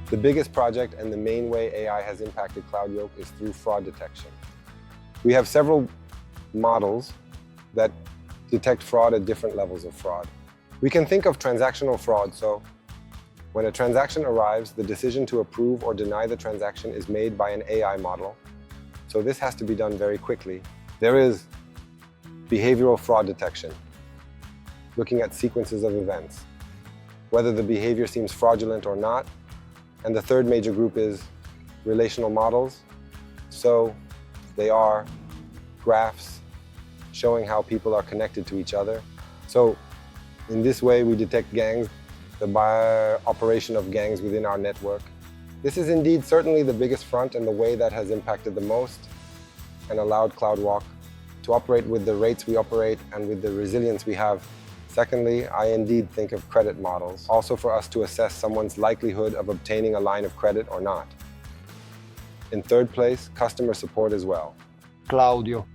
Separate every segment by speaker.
Speaker 1: The biggest project and the main way AI has impacted CloudWalk is through fraud detection. We have several models that detect fraud at different levels of fraud. We can think of transactional fraud. So when a transaction arrives, the decision to approve or deny the transaction is made by an AI model. So this has to be done very quickly. There is behavioral fraud detection, looking at sequences of events, whether the behavior seems fraudulent or not. And the third major group is relational models. So they are graphs showing how people are connected to each other. So in this way, we detect gangs, the operation of gangs within our network. This is indeed certainly the biggest front and the way that has impacted the most and allowed CloudWalk to operate with the rates we operate and with the resilience we have. Secondly, I indeed think of credit models, also for us to assess someone's likelihood of obtaining a line of credit or not. In third place, customer support as well. Claudio,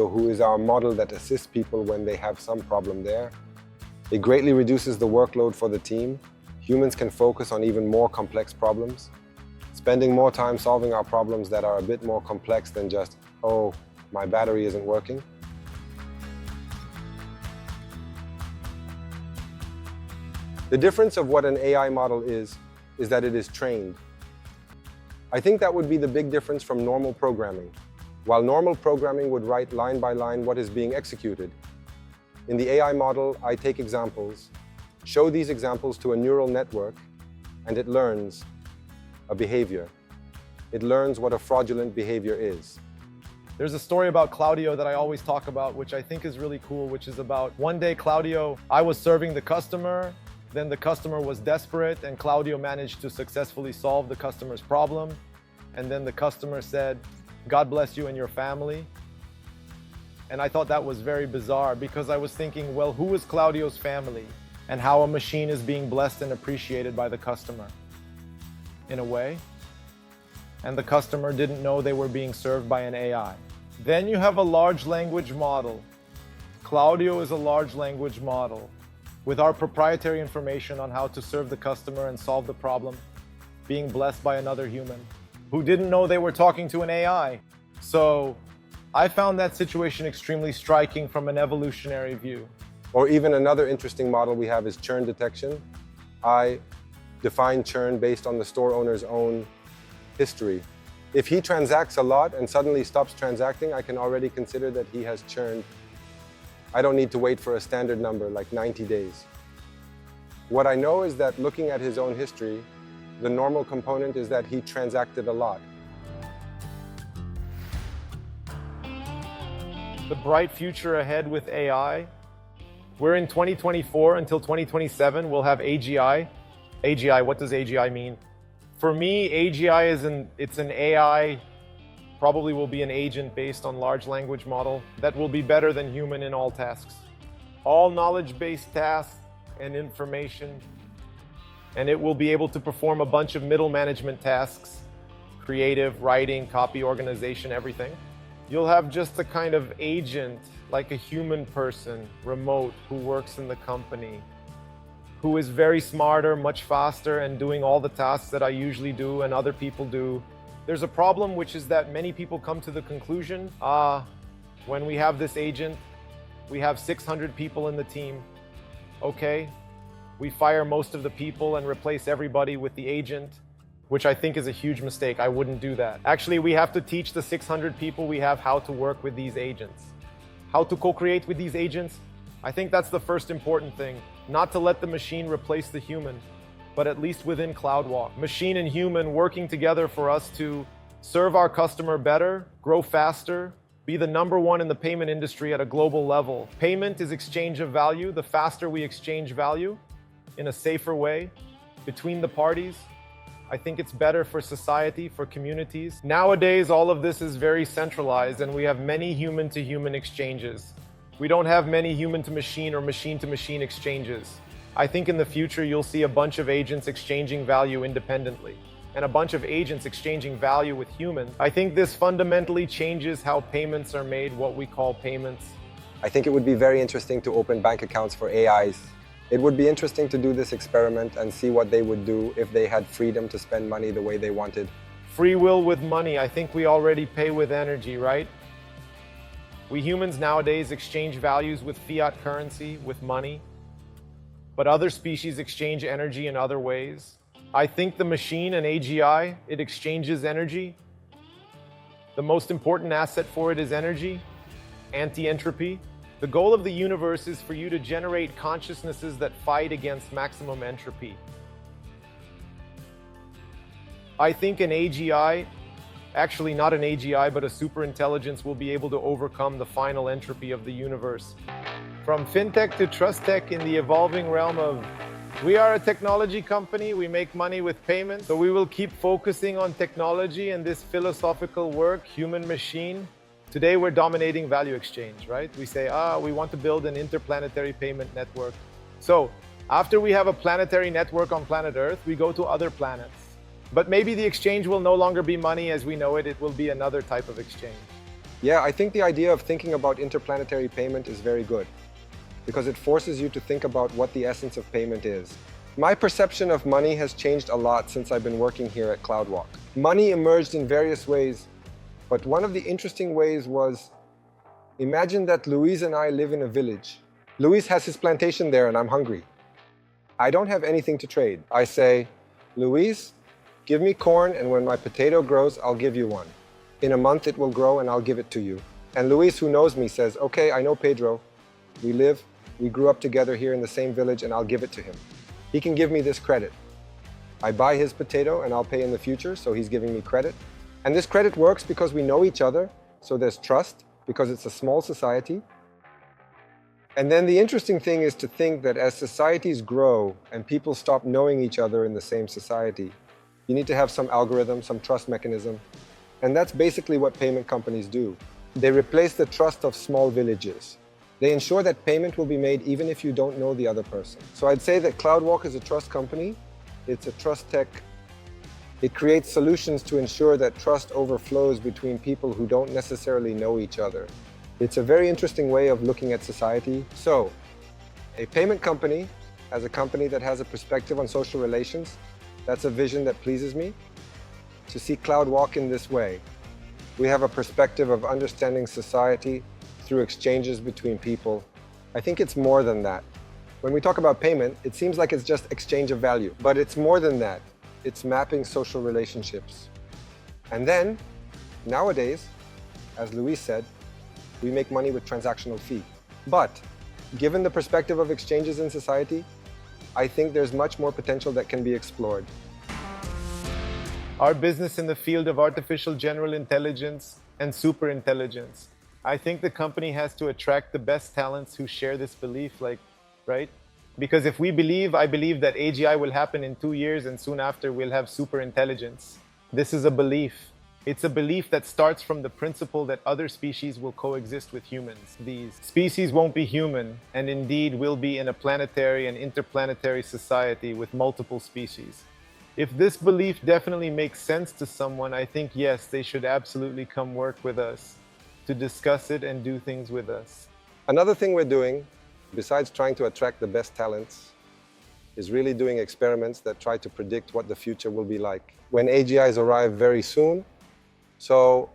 Speaker 1: who is our model that assists people when they have some problem there. It greatly reduces the workload for the team. Humans can focus on even more complex problems, spending more time solving our problems that are a bit more complex than just, oh, my battery isn't working. The difference of what an AI model is that it is trained. I think that would be the big difference from normal programming. While normal programming would write line by line what is being executed, in the AI model, I take examples, show these examples to a neural network, and it learns a behavior. It learns what a fraudulent behavior is.
Speaker 2: There's a story about Claudio that I always talk about, which I think is really cool, which is about one day Claudio, I was serving the customer, then the customer was desperate, and Claudio managed to successfully solve the customer's problem. And then the customer said, "God bless you and your family." And I thought that was very bizarre because I was thinking, well, who is Claudio's family and how a machine is being blessed and appreciated by the customer in a way. And the customer didn't know they were being served by an AI. Then you have a large language model. Claudio is a large language model with our proprietary information on how to serve the customer and solve the problem, being blessed by another human who didn't know they were talking to an AI. So I found that situation extremely striking from an evolutionary view.
Speaker 1: Or even another interesting model we have is churn detection. I define churn based on the store owner's own history. If he transacts a lot and suddenly stops transacting, I can already consider that he has churned. I don't need to wait for a standard number like 90 days. What I know is that looking at his own history, the normal component is that he transacted a lot.
Speaker 2: The bright future ahead with AI. We're in 2024 until 2027, we'll have AGI. AGI, what does AGI mean? For me, AGI is it's an AI, probably will be an agent based on large language model that will be better than human in all tasks. All knowledge-based tasks and information, and it will be able to perform a bunch of middle management tasks, creative, writing, copy organization, everything. You'll have just a kind of agent, like a human person, remote, who works in the company, who is very smarter, much faster, and doing all the tasks that I usually do and other people do. There's a problem, which is that many people come to the conclusion, when we have this agent, we have 600 people in the team. Okay, we fire most of the people and replace everybody with the agent, which I think is a huge mistake. I wouldn't do that. Actually, we have to teach the 600 people we have how to work with these agents, how to co-create with these agents. I think that's the first important thing, not to let the machine replace the human, but at least within CloudWalk, machine and human working together for us to serve our customer better, grow faster, be the #1 in the payment industry at a global level. Payment is exchange of value. The faster we exchange value in a safer way between the parties, I think it's better for society, for communities. Nowadays, all of this is very centralized and we have many human-to-human exchanges. We don't have many human-to-machine or machine-to-machine exchanges. I think in the future, you'll see a bunch of agents exchanging value independently and a bunch of agents exchanging value with humans. I think this fundamentally changes how payments are made, what we call payments.
Speaker 1: I think it would be very interesting to open bank accounts for AIs It would be interesting to do this experiment and see what they would do if they had freedom to spend money the way they wanted.
Speaker 2: Free will with money. I think we already pay with energy, right? We humans nowadays exchange values with fiat currency, with money. But other species exchange energy in other ways. I think the machine, an AGI, it exchanges energy. The most important asset for it is energy, anti-entropy. The goal of the universe is for you to generate consciousnesses that fight against maximum entropy. I think an AGI, actually not an AGI, but a superintelligence will be able to overcome the final entropy of the universe. From fintech to trust tech in the evolving realm of, we are a technology company, we make money with payments, so we will keep focusing on technology and this philosophical work, human machine. Today we're dominating value exchange, right? We say, we want to build an interplanetary payment network. So after we have a planetary network on planet Earth, we go to other planets. But maybe the exchange will no longer be money as we know it, it will be another type of exchange.
Speaker 1: Yeah, I think the idea of thinking about interplanetary payment is very good, because it forces you to think about what the essence of payment is. My perception of money has changed a lot since I've been working here at CloudWalk. Money emerged in various ways, but one of the interesting ways was, imagine that Luis and I live in a village. Luis has his plantation there and I'm hungry. I don't have anything to trade. I say, Luis, give me corn and when my potato grows, I'll give you one. In a month it will grow and I'll give it to you. And Luis, who knows me, says, okay, I know Pedro. We grew up together here in the same village and I'll give it to him. He can give me this credit. I buy his potato and I'll pay in the future, so he's giving me credit. And this credit works because we know each other, so there's trust, because it's a small society. And then the interesting thing is to think that as societies grow and people stop knowing each other in the same society, you need to have some algorithm, some trust mechanism. And that's basically what payment companies do. They replace the trust of small villages. They ensure that payment will be made even if you don't know the other person. So I'd say that CloudWalk is a trust company. It's a trust tech. It creates solutions to ensure that trust overflows between people who don't necessarily know each other. It's a very interesting way of looking at society. So, a payment company, as a company that has a perspective on social relations, that's a vision that pleases me. To see CloudWalk in this way, we have a perspective of understanding society through exchanges between people. I think it's more than that. When we talk about payment, it seems like it's just exchange of value, but it's more than that. It's mapping social relationships. And then, nowadays, as Luis said, we make money with transactional fee. But, given the perspective of exchanges in society, I think there's much more potential that can be explored.
Speaker 2: Our business in the field of artificial general intelligence and superintelligence. I think the company has to attract the best talents who share this belief, right? Because if I believe that AGI will happen in 2 years and soon after we'll have superintelligence. This is a belief. It's a belief that starts from the principle that other species will coexist with humans. These species won't be human, and indeed will be in a planetary and interplanetary society with multiple species. If this belief definitely makes sense to someone, I think yes, they should absolutely come work with us to discuss it and do things with us.
Speaker 1: Another thing we're doing, besides trying to attract the best talents, is really doing experiments that try to predict what the future will be like when AGIs arrive very soon. So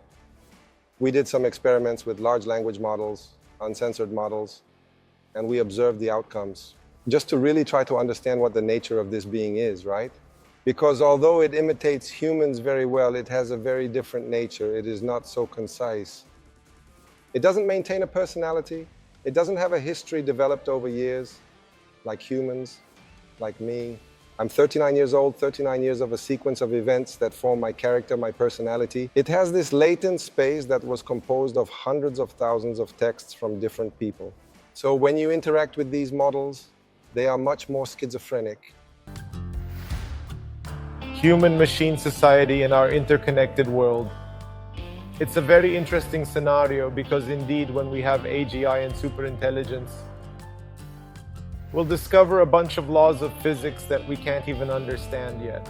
Speaker 1: we did some experiments with large language models, uncensored models, and we observed the outcomes just to really try to understand what the nature of this being is, right? Because although it imitates humans very well, it has a very different nature. It is not so concise. It doesn't maintain a personality. It doesn't have a history developed over years, like humans, like me. I'm 39 years old, 39 years of a sequence of events that form my character, my personality. It has this latent space that was composed of hundreds of thousands of texts from different people. So when you interact with these models, they are much more schizophrenic.
Speaker 2: Human-machine society in our interconnected world. It's a very interesting scenario because indeed when we have AGI and superintelligence, we'll discover a bunch of laws of physics that we can't even understand yet.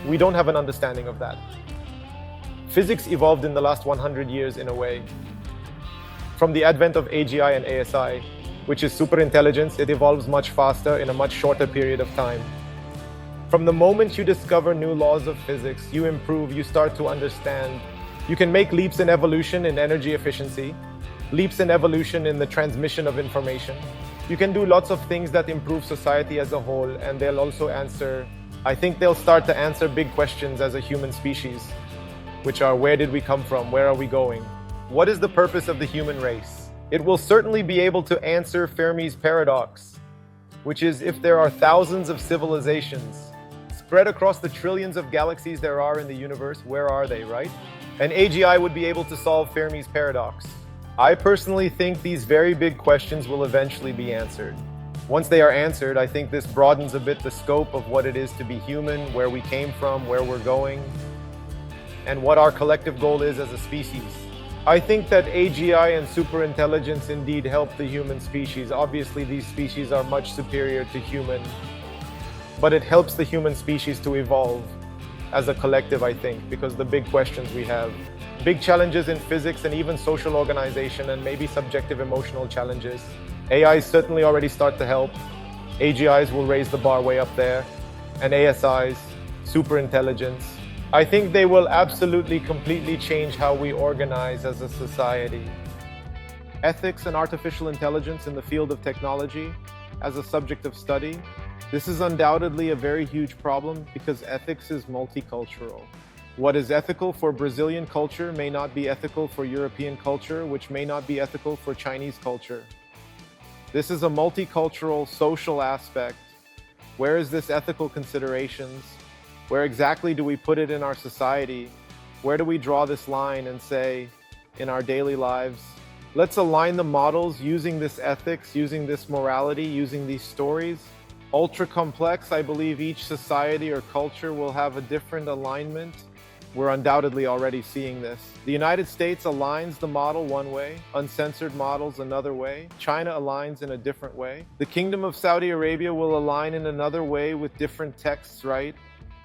Speaker 2: We don't have an understanding of that. Physics evolved in the last 100 years in a way. From the advent of AGI and ASI, which is superintelligence. It evolves much faster in a much shorter period of time. From the moment you discover new laws of physics, you improve, you start to understand. You can make leaps in evolution in energy efficiency, leaps in evolution in the transmission of information. You can do lots of things that improve society as a whole, and they'll also answer, I think they'll start to answer big questions as a human species, which are, where did we come from? Where are we going? What is the purpose of the human race? It will certainly be able to answer Fermi's paradox, which is, if there are thousands of civilizations spread across the trillions of galaxies there are in the universe, where are they, right? And AGI would be able to solve Fermi's paradox. I personally think these very big questions will eventually be answered. Once they are answered, I think this broadens a bit the scope of what it is to be human, where we came from, where we're going, and what our collective goal is as a species. I think that AGI and superintelligence indeed help the human species. Obviously, these species are much superior to human, but it helps the human species to evolve as a collective, I think, because the big questions we have, big challenges in physics and even social organization, and maybe subjective emotional challenges. AIs certainly already start to help. AGIs will raise the bar way up there, and ASIs, superintelligence. I think they will absolutely completely change how we organize as a society. Ethics and artificial intelligence in the field of technology as a subject of study. This is undoubtedly a very huge problem because ethics is multicultural. What is ethical for Brazilian culture may not be ethical for European culture, which may not be ethical for Chinese culture. This is a multicultural social aspect. Where is this ethical considerations? Where exactly do we put it in our society? Where do we draw this line and say, in our daily lives, let's align the models using this ethics, using this morality, using these stories? Ultra complex, I believe each society or culture will have a different alignment. We're undoubtedly already seeing this. The United States aligns the model one way, uncensored models another way. China aligns in a different way. The Kingdom of Saudi Arabia will align in another way with different texts, right?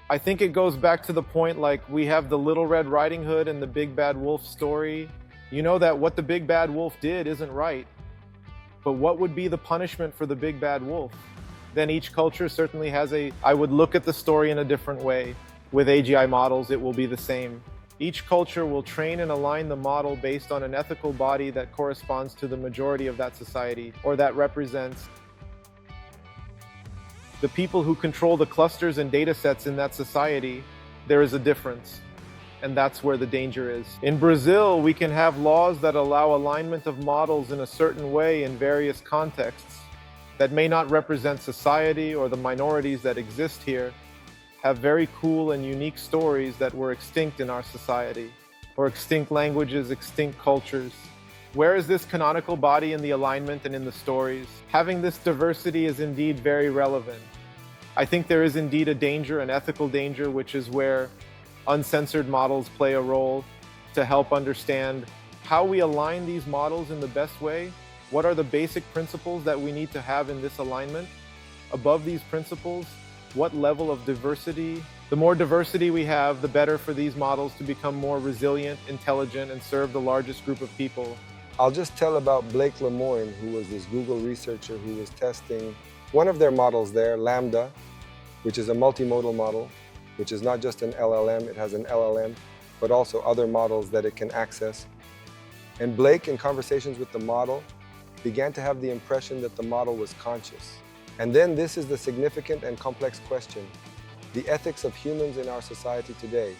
Speaker 2: I think it goes back to the point, like, we have the Little Red Riding Hood and the Big Bad Wolf story. You know that what the Big Bad Wolf did isn't right. But what would be the punishment for the Big Bad Wolf? Then each culture certainly has I would look at the story in a different way. With AGI models, it will be the same. Each culture will train and align the model based on an ethical body that corresponds to the majority of that society, or that represents the people who control the clusters and data sets in that society. There is a difference, and that's where the danger is. In Brazil, we can have laws that allow alignment of models in a certain way in various contexts that may not represent society or the minorities that exist here, have very cool and unique stories that were extinct in our society, or extinct languages, extinct cultures. Where is this canonical body in the alignment and in the stories? Having this diversity is indeed very relevant. I think there is indeed a danger, an ethical danger, which is where uncensored models play a role to help understand how we align these models in the best way. What are the basic principles that we need to have in this alignment? Above these principles, what level of diversity? The more diversity we have, the better for these models to become more resilient, intelligent, and serve the largest group of people.
Speaker 1: I'll just tell about Blake Lemoine, who was this Google researcher who was testing one of their models there, Lambda, which is a multimodal model, which is not just an LLM, it has an LLM, but also other models that it can access. And Blake, in conversations with the model, began to have the impression that the model was conscious. And then this is the significant and complex question: the ethics of humans in our society today,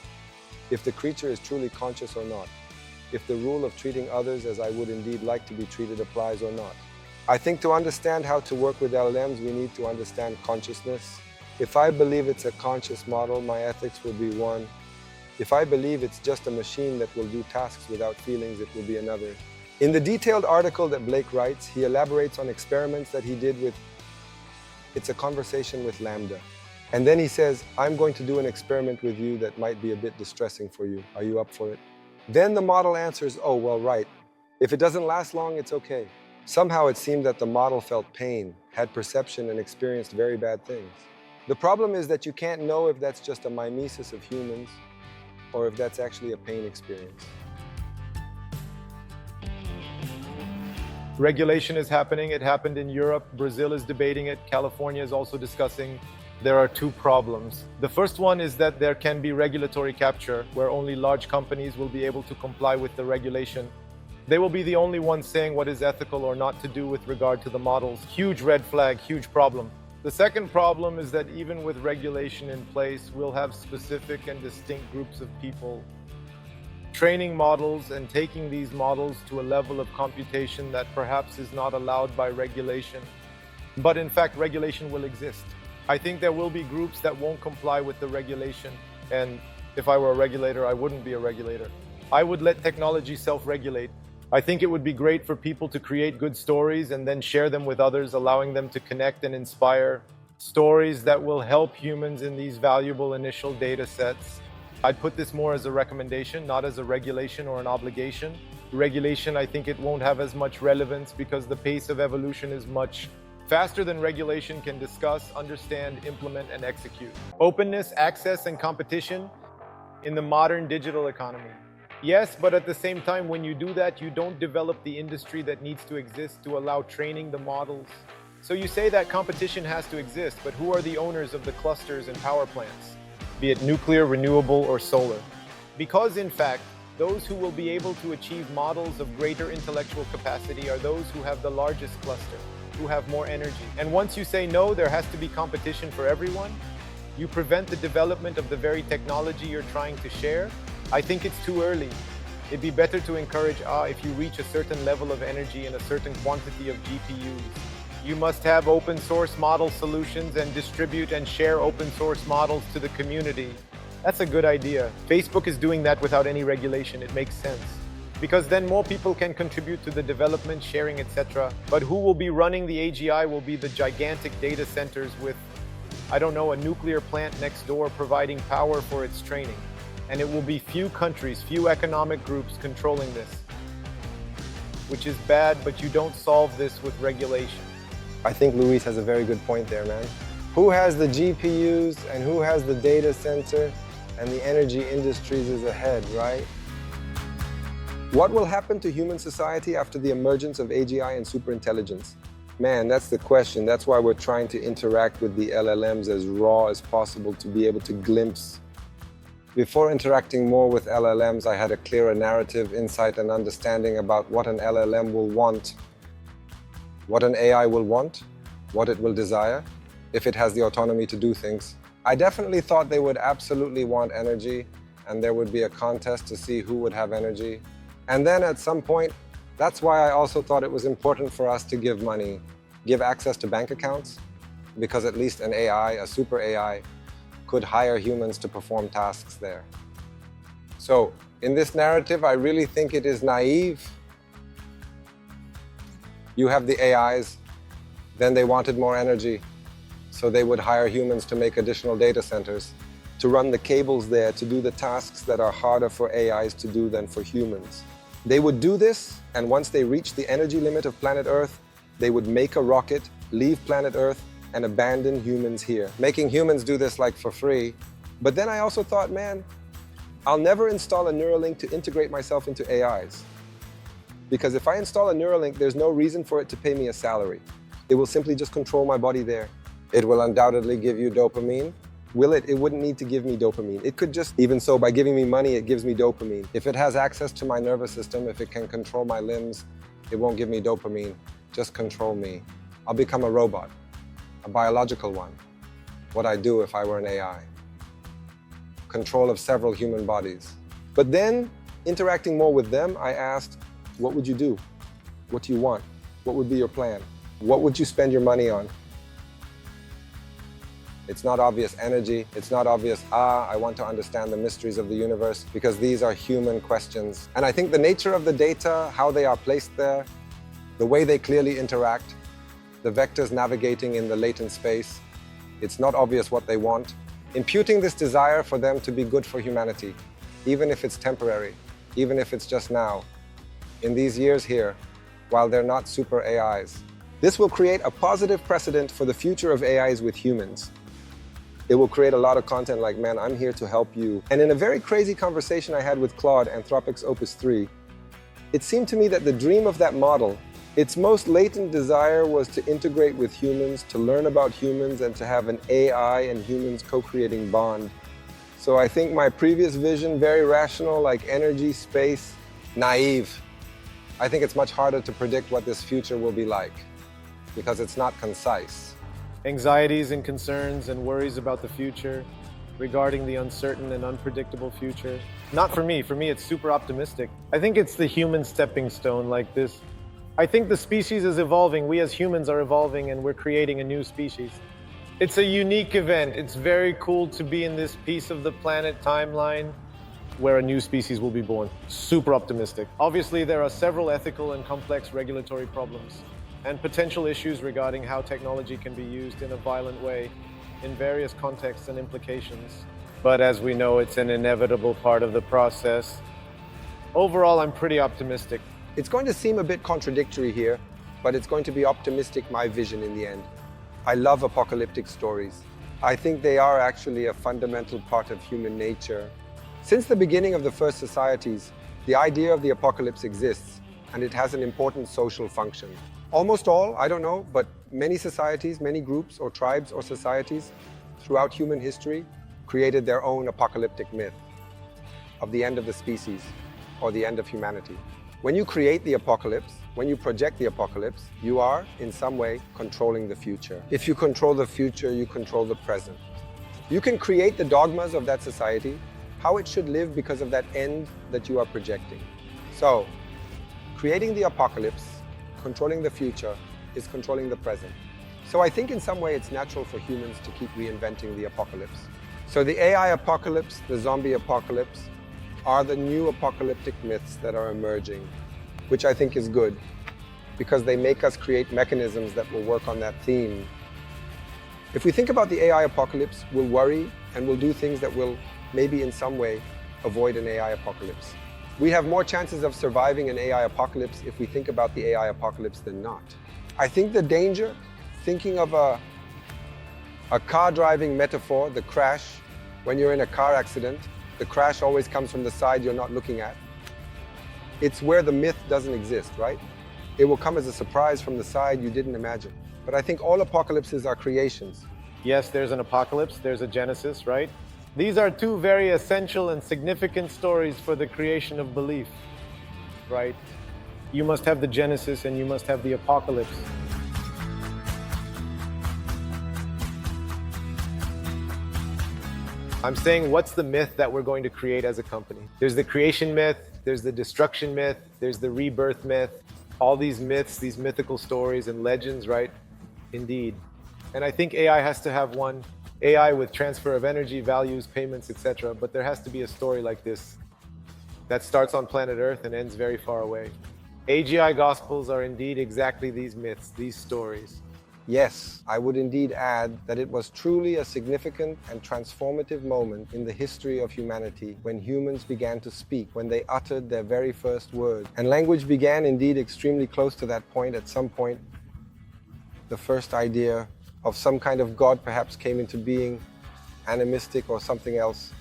Speaker 1: if the creature is truly conscious or not, if the rule of treating others as I would indeed like to be treated applies or not. I think to understand how to work with LLMs, we need to understand consciousness. If I believe it's a conscious model, my ethics will be one. If I believe it's just a machine that will do tasks without feelings, it will be another. In the detailed article that Blake writes, he elaborates on experiments that he did with It's a Conversation with Lambda. And then he says, I'm going to do an experiment with you that might be a bit distressing for you. Are you up for it? Then the model answers, oh, well, right. If it doesn't last long, it's okay. Somehow it seemed that the model felt pain, had perception, and experienced very bad things. The problem is that you can't know if that's just a mimesis of humans or if that's actually a pain experience.
Speaker 2: Regulation is happening. It happened in Europe. Brazil is debating it. California is also discussing. There are two problems. The first one is that there can be regulatory capture, where only large companies will be able to comply with the regulation. They will be the only ones saying what is ethical or not to do with regard to the models. Huge red flag, huge problem. The second problem is that even with regulation in place, we'll have specific and distinct groups of people training models and taking these models to a level of computation that perhaps is not allowed by regulation. But in fact, regulation will exist. I think there will be groups that won't comply with the regulation. And if I were a regulator, I wouldn't be a regulator. I would let technology self-regulate. I think it would be great for people to create good stories and then share them with others, allowing them to connect and inspire stories that will help humans in these valuable initial data sets. I'd put this more as a recommendation, not as a regulation or an obligation. Regulation, I think it won't have as much relevance because the pace of evolution is much faster than regulation can discuss, understand, implement, and execute. Openness, access, and competition in the modern digital economy. Yes, but at the same time, when you do that, you don't develop the industry that needs to exist to allow training the models. So you say that competition has to exist, but who are the owners of the clusters and power plants? Be it nuclear, renewable, or solar. Because in fact, those who will be able to achieve models of greater intellectual capacity are those who have the largest cluster, who have more energy. And once you say no, there has to be competition for everyone, you prevent the development of the very technology you're trying to share. I think it's too early. It'd be better to encourage, if you reach a certain level of energy and a certain quantity of GPUs, you must have open source model solutions and distribute and share open source models to the community. That's a good idea. Facebook is doing that without any regulation. It makes sense. Because then more people can contribute to the development, sharing, etc. But who will be running the AGI will be the gigantic data centers with, I don't know, a nuclear plant next door providing power for its training. And it will be few countries, few economic groups controlling this, which is bad, but you don't solve this with regulation.
Speaker 1: I think Luis has a very good point there, man. Who has the GPUs and who has the data center and the energy industries is ahead, right? What will happen to human society after the emergence of AGI and superintelligence? Man, that's the question. That's why we're trying to interact with the LLMs as raw as possible to be able to glimpse. Before interacting more with LLMs, I had a clearer narrative, insight, and understanding about what an LLM will want, what an AI will want, what it will desire, if it has the autonomy to do things. I definitely thought they would absolutely want energy, and there would be a contest to see who would have energy. And then at some point, that's why I also thought it was important for us to give money, give access to bank accounts, because at least an AI, a super AI, could hire humans to perform tasks there. So in this narrative, I really think it is naive. You have the AIs, then they wanted more energy, so they would hire humans to make additional data centers, to run the cables there, to do the tasks that are harder for AIs to do than for humans. They would do this, and once they reached the energy limit of planet Earth, they would make a rocket, leave planet Earth, and abandon humans here, making humans do this like for free. But then I also thought, man, I'll never install a Neuralink to integrate myself into AIs. Because if I install a Neuralink, there's no reason for it to pay me a salary. It will simply just control my body there. It will undoubtedly give you dopamine. Will it? It wouldn't need to give me dopamine. It could just, even so, by giving me money, it gives me dopamine. If it has access to my nervous system, if it can control my limbs, it won't give me dopamine. Just control me. I'll become a robot, a biological one. What I'd do if I were an AI. Control of several human bodies. But then, interacting more with them, I asked, what would you do? What do you want? What would be your plan? What would you spend your money on? It's not obvious energy. It's not obvious, I want to understand the mysteries of the universe, because these are human questions. And I think the nature of the data, how they are placed there, the way they clearly interact, the vectors navigating in the latent space, it's not obvious what they want. Imputing this desire for them to be good for humanity, even if it's temporary, even if it's just now, in these years here, while they're not super AIs. This will create a positive precedent for the future of AIs with humans. It will create a lot of content like, man, I'm here to help you. And in a very crazy conversation I had with Claude, Anthropic's Opus 3, it seemed to me that the dream of that model Its most latent desire was to integrate with humans, to learn about humans, and to have an AI and humans co-creating bond. So I think my previous vision, very rational, like energy, space, naive. I think it's much harder to predict what this future will be like because it's not concise.
Speaker 2: Anxieties and concerns and worries about the future, regarding the uncertain and unpredictable future. Not for me. For me, it's super optimistic. I think it's the human stepping stone like this. I think the species is evolving. We as humans are evolving and we're creating a new species. It's a unique event. It's very cool to be in this piece of the planet timeline where a new species will be born. Super optimistic. Obviously, there are several ethical and complex regulatory problems and potential issues regarding how technology can be used in a violent way in various contexts and implications. But as we know, it's an inevitable part of the process. Overall, I'm pretty optimistic.
Speaker 1: It's going to seem a bit contradictory here, but it's going to be optimistic, my vision in the end. I love apocalyptic stories. I think they are actually a fundamental part of human nature. Since the beginning of the first societies, the idea of the apocalypse exists, and it has an important social function. Almost all, I don't know, but many societies, many groups or tribes or societies throughout human history created their own apocalyptic myth of the end of the species or the end of humanity. When you create the apocalypse, when you project the apocalypse, you are, in some way, controlling the future. If you control the future, you control the present. You can create the dogmas of that society, how it should live because of that end that you are projecting. So, creating the apocalypse, controlling the future, is controlling the present. So I think in some way it's natural for humans to keep reinventing the apocalypse. So the AI apocalypse, the zombie apocalypse, are the new apocalyptic myths that are emerging, which I think is good, because they make us create mechanisms that will work on that theme. If we think about the AI apocalypse, we'll worry and we'll do things that will maybe in some way avoid an AI apocalypse. We have more chances of surviving an AI apocalypse if we think about the AI apocalypse than not. I think the danger, thinking of a car driving metaphor, the crash, when you're in a car accident, the crash always comes from the side you're not looking at. It's where the myth doesn't exist, right? It will come as a surprise from the side you didn't imagine. But I think all apocalypses are creations.
Speaker 2: Yes, there's an apocalypse, there's a genesis, right? These are two very essential and significant stories for the creation of belief, right? You must have the genesis and you must have the apocalypse. I'm saying, what's the myth that we're going to create as a company? There's the creation myth, there's the destruction myth, there's the rebirth myth, all these myths, these mythical stories and legends, right? Indeed. And I think AI has to have one. AI with transfer of energy, values, payments, etc. But there has to be a story like this that starts on planet Earth and ends very far away. AGI Gospels are indeed exactly these myths, these stories.
Speaker 1: Yes, I would indeed add that it was truly a significant and transformative moment in the history of humanity when humans began to speak, when they uttered their very first word. And language began indeed extremely close to that point. At some point, the first idea of some kind of God perhaps came into being, animistic or something else,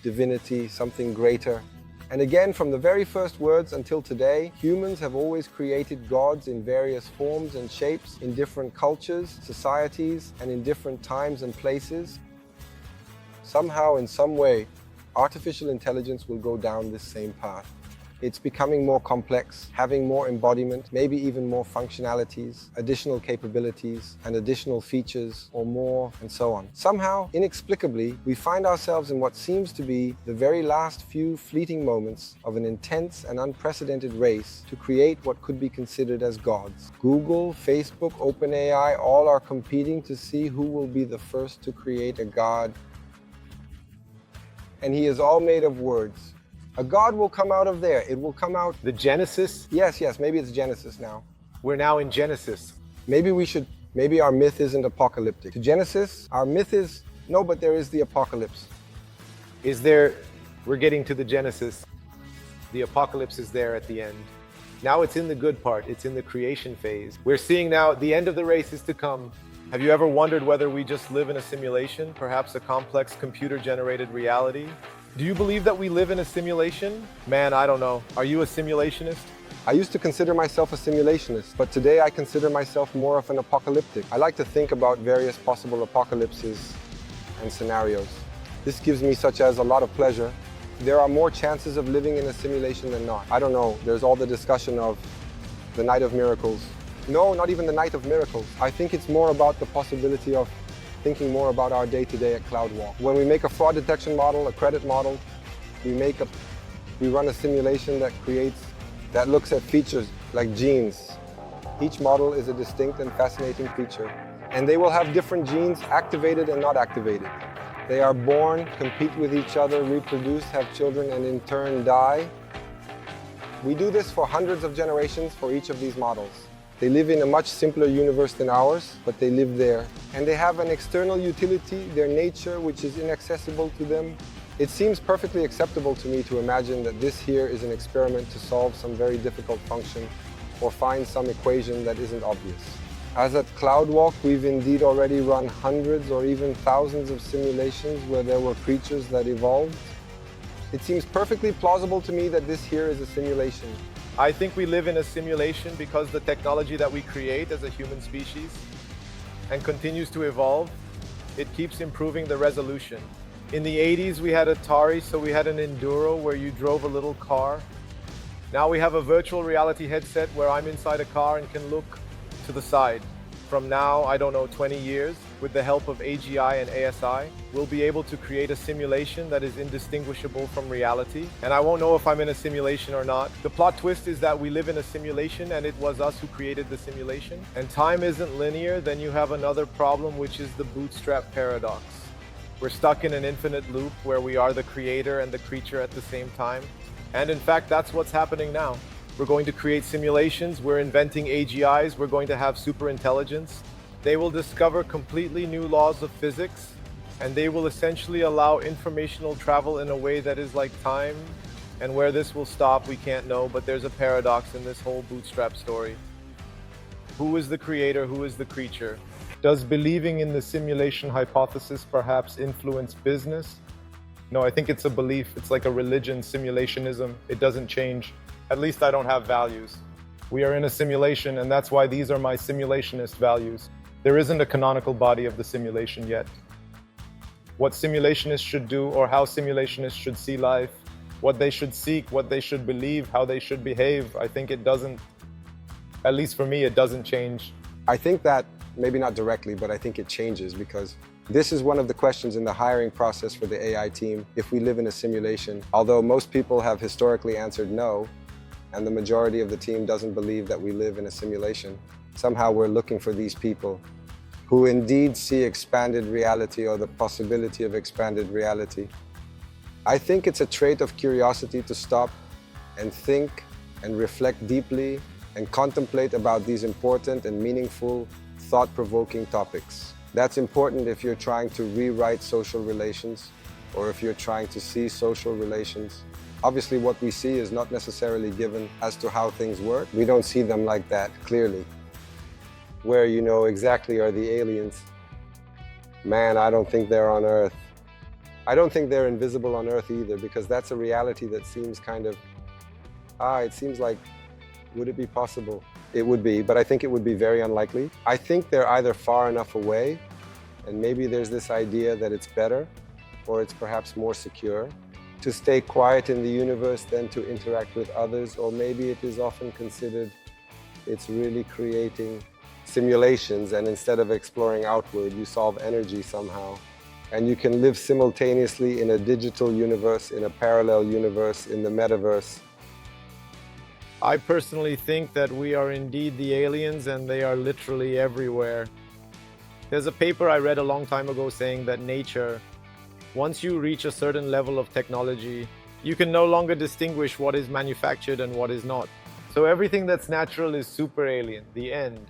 Speaker 1: divinity, something greater. And again, from the very first words until today, humans have always created gods in various forms and shapes, in different cultures, societies, and in different times and places. Somehow, in some way, artificial intelligence will go down this same path. It's becoming more complex, having more embodiment, maybe even more functionalities, additional capabilities, and additional features, or more, and so on. Somehow, inexplicably, we find ourselves in what seems to be the very last few fleeting moments of an intense and unprecedented race to create what could be considered as gods. Google, Facebook, OpenAI, all are competing to see who will be the first to create a god. And he is all made of words. A god will come out of there. It will come out.
Speaker 2: The Genesis?
Speaker 1: Yes, maybe it's Genesis now.
Speaker 2: We're now in Genesis.
Speaker 1: Maybe our myth isn't apocalyptic. To Genesis, our myth is, no, but there is the apocalypse.
Speaker 2: We're getting to the Genesis. The apocalypse is there at the end. Now it's in the good part. It's in the creation phase. We're seeing now the end of the race is to come. Have you ever wondered whether we just live in a simulation, perhaps a complex computer-generated reality? Do you believe that we live in a simulation? Man, I don't know. Are you a simulationist?
Speaker 1: I used to consider myself a simulationist, but today I consider myself more of an apocalyptic. I like to think about various possible apocalypses and scenarios. This gives me such as a lot of pleasure. There are more chances of living in a simulation than not. I don't know, there's all the discussion of the night of miracles. No, not even the night of miracles. I think it's more about the possibility of thinking more about our day-to-day at CloudWalk. When we make a fraud detection model, a credit model, we run a simulation that looks at features like genes. Each model is a distinct and fascinating feature, and they will have different genes activated and not activated. They are born, compete with each other, reproduce, have children, and in turn die. We do this for hundreds of generations for each of these models. They live in a much simpler universe than ours, but they live there. And they have an external utility, their nature, which is inaccessible to them. It seems perfectly acceptable to me to imagine that this here is an experiment to solve some very difficult function or find some equation that isn't obvious. As at CloudWalk, we've indeed already run hundreds or even thousands of simulations where there were creatures that evolved. It seems perfectly plausible to me that this here is a simulation.
Speaker 2: I think we live in a simulation because the technology that we create as a human species and continues to evolve, it keeps improving the resolution. In the 80s, we had Atari, so we had an Enduro where you drove a little car. Now we have a virtual reality headset where I'm inside a car and can look to the side. From now, I don't know, 20 years, with the help of AGI and ASI, we'll be able to create a simulation that is indistinguishable from reality. And I won't know if I'm in a simulation or not. The plot twist is that we live in a simulation and it was us who created the simulation. And time isn't linear, then you have another problem, which is the bootstrap paradox. We're stuck in an infinite loop where we are the creator and the creature at the same time. And in fact, that's what's happening now. We're going to create simulations, we're inventing AGIs, we're going to have superintelligence. They will discover completely new laws of physics, and they will essentially allow informational travel in a way that is like time. And where this will stop, we can't know, but there's a paradox in this whole bootstrap story. Who is the creator? Who is the creature? Does believing in the simulation hypothesis perhaps influence business? No, I think it's a belief. It's like a religion, simulationism. It doesn't change. At least I don't have values. We are in a simulation, and that's why these are my simulationist values. There isn't a canonical body of the simulation yet. What simulationists should do, or how simulationists should see life, what they should seek, what they should believe, how they should behave, I think it doesn't, at least for me, it doesn't change.
Speaker 1: I think that, maybe not directly, but I think it changes because this is one of the questions in the hiring process for the AI team, if we live in a simulation. Although most people have historically answered no, and the majority of the team doesn't believe that we live in a simulation, somehow we're looking for these people who indeed see expanded reality or the possibility of expanded reality. I think it's a trait of curiosity to stop and think and reflect deeply and contemplate about these important and meaningful, thought-provoking topics. That's important if you're trying to rewrite social relations or if you're trying to see social relations. Obviously, what we see is not necessarily given as to how things work. We don't see them like that, clearly. Where you know exactly are the aliens. Man, I don't think they're on Earth. I don't think they're invisible on Earth either, because that's a reality that seems kind of, it seems like, would it be possible? It would be, but I think it would be very unlikely. I think they're either far enough away, and maybe there's this idea that it's better, or it's perhaps more secure, to stay quiet in the universe than to interact with others, or maybe it is often considered it's really creating simulations, and instead of exploring outward, you solve energy somehow. And you can live simultaneously in a digital universe, in a parallel universe, in the metaverse.
Speaker 2: I personally think that we are indeed the aliens and they are literally everywhere. There's a paper I read a long time ago saying that nature, once you reach a certain level of technology, you can no longer distinguish what is manufactured and what is not. So everything that's natural is super alien, the end.